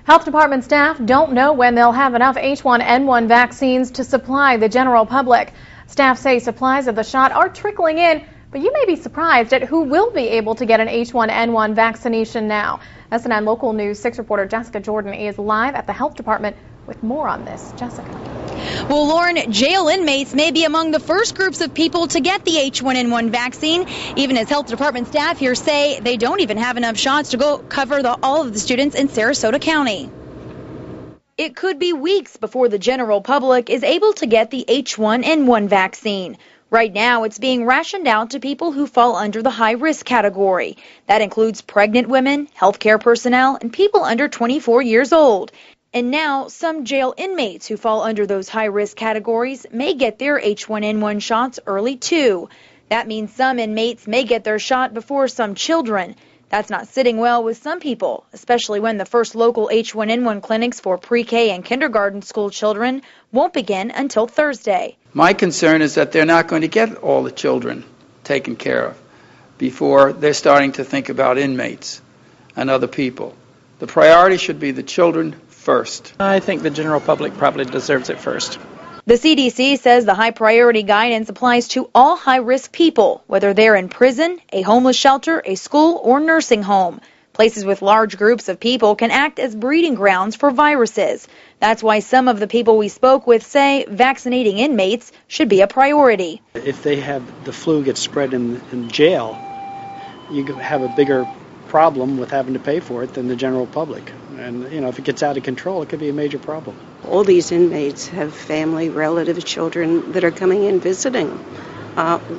Health Department staff don't know when they'll have enough H1N1 vaccines to supply the general public. Staff say supplies of the shot are trickling in, but you may be surprised at who will be able to get an H1N1 vaccination now. SNN Local News 6 reporter Jessica Jordan is live at the Health Department with more on this. Jessica. Well, Lauren, jail inmates may be among the first groups of people to get the H1N1 vaccine, even as Health Department staff here say they don't even have enough shots to go cover all of the students in Sarasota County. It could be weeks before the general public is able to get the H1N1 vaccine. Right now, it's being rationed out to people who fall under the high-risk category. That includes pregnant women, healthcare personnel, and people under 24 years old. And now, some jail inmates who fall under those high-risk categories may get their H1N1 shots early, too. That means some inmates may get their shot before some children. That's not sitting well with some people, especially when the first local H1N1 clinics for pre-K and kindergarten school children won't begin until Thursday. My concern is that they're not going to get all the children taken care of before they're starting to think about inmates and other people. The priority should be the children first. I think the general public probably deserves it first. The CDC says the high priority guidance applies to all high-risk people, whether they're in prison, a homeless shelter, a school, or nursing home. Places with large groups of people can act as breeding grounds for viruses. That's why some of the people we spoke with say vaccinating inmates should be a priority. If they have the flu get spread in jail, you have a bigger problem with having to pay for it than the general public. And, if it gets out of control, it could be a major problem. All these inmates have family, relatives, children that are coming in visiting.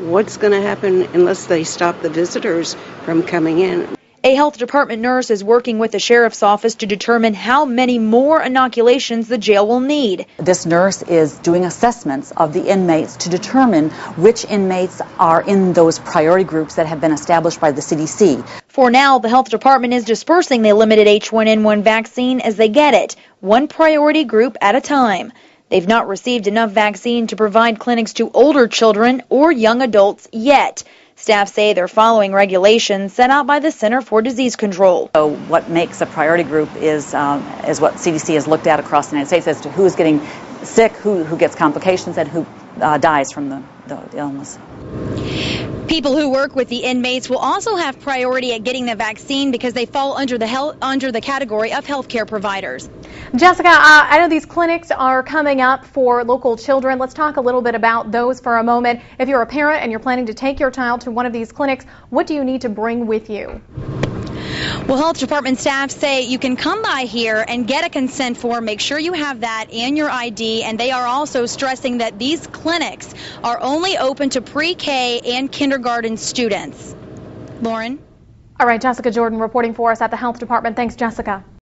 What's going to happen unless they stop the visitors from coming in? A health department nurse is working with the sheriff's office to determine how many more inoculations the jail will need. This nurse is doing assessments of the inmates to determine which inmates are in those priority groups that have been established by the CDC. For now, the health department is dispersing the limited H1N1 vaccine as they get it, one priority group at a time. They've not received enough vaccine to provide clinics to older children or young adults yet. Staff say they're following regulations set out by the Center for Disease Control. So what makes a priority group is what CDC has looked at across the United States as to who is getting sick, who gets complications, and who dies from the illness. People who work with the inmates will also have priority at getting the vaccine because they fall under the category of healthcare providers. Jessica, I know these clinics are coming up for local children. Let's talk a little bit about those for a moment. If you're a parent and you're planning to take your child to one of these clinics, what do you need to bring with you? Well, health department staff say you can come by here and get a consent form. Make sure you have that and your ID. And they are also stressing that these clinics are only open to pre-K and kindergarten students. Lauren? All right, Jessica Jordan reporting for us at the Health Department. Thanks, Jessica.